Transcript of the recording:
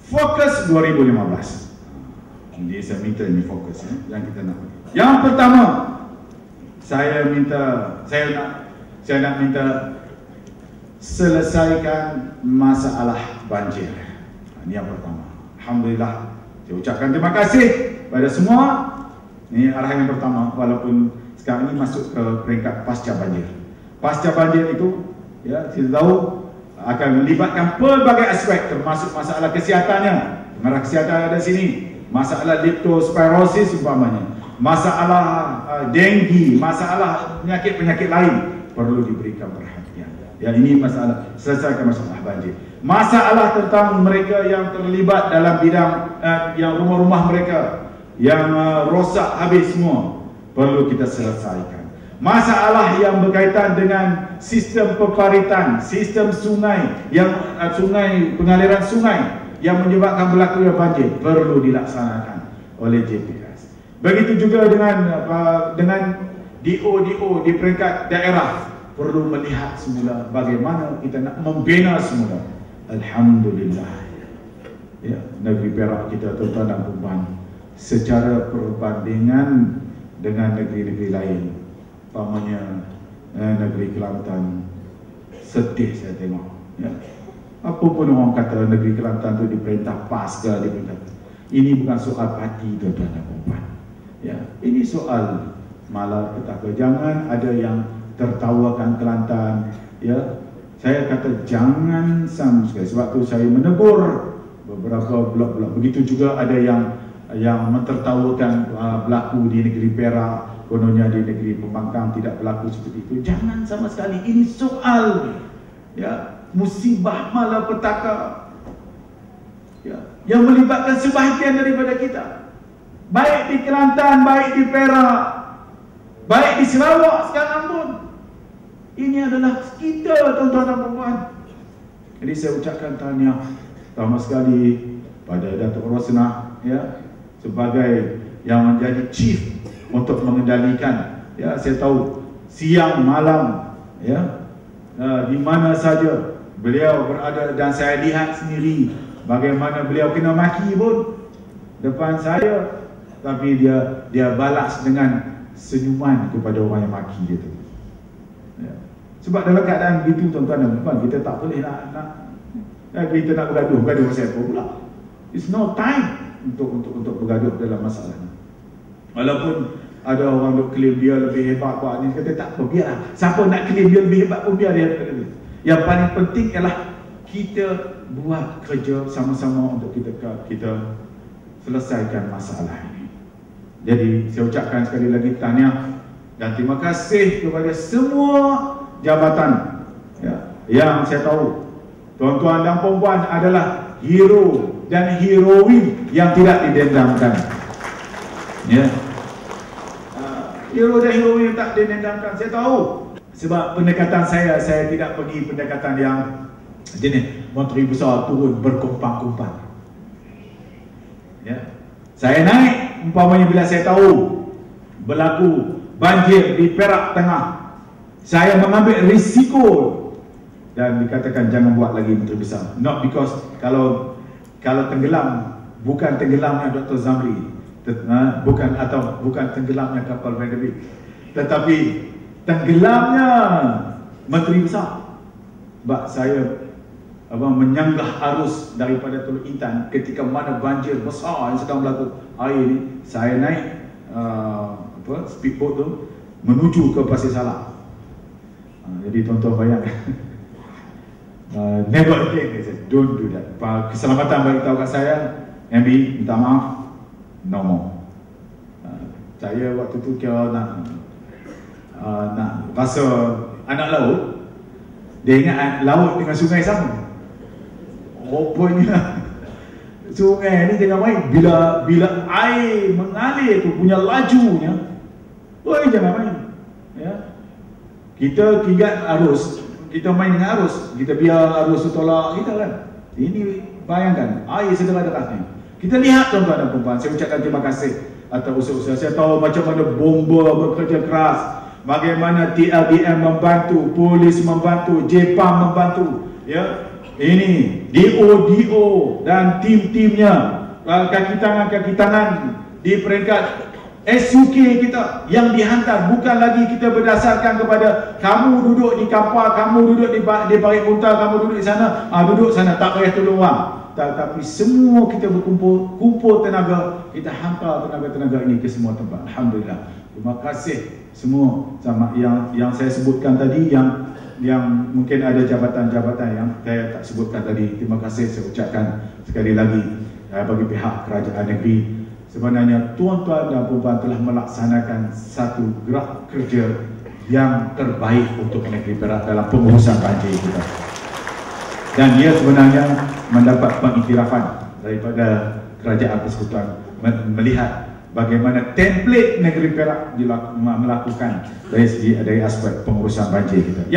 Fokus 2015. Jadi saya minta ini fokus yang kita nak. Yang pertama, saya nak minta selesaikan masalah banjir. Ini yang pertama. Alhamdulillah, saya ucapkan terima kasih pada semua. Ini arahan yang pertama, walaupun sekarang ini masuk ke peringkat pasca banjir. Pasca banjir itu, ya, kita tahu akan melibatkan pelbagai aspek, termasuk masalah kesehatannya. Pengarah kesihatan ada sini, masalah leptospirosis umpamanya, masalah denggi, masalah penyakit-penyakit lain perlu diberikan perhatian. Ya, ini masalah, selesaikan masalah banjir. Masalah tentang mereka yang terlibat dalam bidang yang rumah-rumah mereka yang rosak habis semua perlu kita selesaikan. Masalah yang berkaitan dengan sistem peparitan, sistem sungai yang pengaliran sungai yang menyebabkan berlakunya banjir perlu dilaksanakan oleh JPS. Begitu juga dengan DO di peringkat daerah perlu melihat semula bagaimana kita nak membina semula. Alhamdulillah, ya, negeri Perak kita, tuan-tuan dan puan, secara perbandingan dengan negeri-negeri lain, umpamanya negeri Kelantan, sedih saya tengok, ya. Apa pun orang kata negeri Kelantan tu diperintah PAS ke diperintah. Ini bukan soal parti, tuan-tuan dan puan, ya. Ini soal malapetaka. Jangan ada yang tertawakan Kelantan, ya. Saya kata jangan sama sekali. Sebab tu saya menegur beberapa blok-blok. Begitu juga ada yang mentertawakan berlaku di negeri Perak, kononnya di negeri Pembangkang tidak berlaku seperti itu. Jangan sama sekali. Ini soal, ya, musibah malapetaka, ya, yang melibatkan sebahagian daripada kita. Baik di Kelantan, baik di Perak, baik di Sarawak sekarang pun. Ini adalah kita, tuan-tuan dan puan. Jadi saya ucapkan tahniah pertama sekali pada Datuk Rosnah, ya, sebagai yang menjadi chief untuk mengendalikan, ya, saya tahu siang malam, ya, di mana saja beliau berada, dan saya lihat sendiri bagaimana beliau kena maki pun depan saya, tapi dia balas dengan senyuman kepada orang yang maki dia tu. Ya. Sebab dalam keadaan begitu, tuan-tuan dan puan, kita tak boleh nak kita nak bergaduh pasal apa pula. It's no time untuk bergaduh dalam masalah ni. Walaupun ada orang duk claim dia lebih hebat buat ni, kata tak apa, biarlah. Siapa nak claim dia lebih hebat pun biar dia. Yang paling penting ialah kita buat kerja sama-sama untuk kita selesaikan masalah ini. Jadi saya ucapkan sekali lagi tahniah dan terima kasih kepada semua jabatan, ya, yang saya tahu tuan-tuan dan puan adalah hero dan heroin yang tidak didendamkan, ya. Hero dan heroin yang tak didendamkan, saya tahu. Sebab pendekatan saya tidak pergi pendekatan yang jenis menteri besar turun berkumpang-kumpang, ya. Saya naik umpamanya bila saya tahu berlaku banjir di Perak Tengah, saya mengambil risiko dan dikatakan jangan buat lagi menteri besar. Not because kalau tenggelam, bukan tenggelamnya Dr. Zamri, bukan tenggelamnya kapal Vanderbilt, tetapi tenggelamnya menteri besar. Sebab saya menyanggah arus daripada Teluk Intan ketika mana banjir besar yang sedang berlaku air ni, saya naik speedboat tu menuju ke Pasir Salah. Jadi tuan-tuan bayangkan, never again, don't do that. Keselamatan bagi tahu kat saya, MB minta maaf, no more. Saya waktu tu kira nak rasa anak laut, dia ingat laut dengan sungai sama. Rupanya sungai ni jangan main. Bila air mengalir tu punya lajunya, jangan main, ya. Kita kigat arus, kita main dengan arus, kita biar arus tu tolak kita kan. Ini bayangkan air sedang deras ni. Kita lihat tuan-tuan dan puan, saya ucapkan terima kasih atas usaha-usaha. Saya tahu macam mana bomba bekerja keras, bagaimana TLDM membantu, polis membantu, JPAM membantu, ya. ini DO dan tim-timnya, kaki tangan di peringkat SUK kita yang dihantar, bukan lagi kita berdasarkan kepada kamu duduk di kapal, kamu duduk di Parit Punta, kamu duduk di sana, duduk sana, tak payah tolong orang. Tapi semua kita kumpul tenaga, kita hantar tenaga-tenaga ini ke semua tempat. Alhamdulillah. Terima kasih semua sama yang saya sebutkan tadi, yang mungkin ada jabatan-jabatan yang saya tak sebutkan tadi. Terima kasih saya ucapkan sekali lagi bagi pihak kerajaan negeri. Sebenarnya tuan-tuan dan puan telah melaksanakan satu gerak kerja yang terbaik untuk negeri Perak dalam pengurusan banjir kita. Dan dia sebenarnya mendapat pengiktirafan daripada Kerajaan Persekutuan melihat bagaimana template negeri Perak melakukan dari aspek pengurusan banjir kita.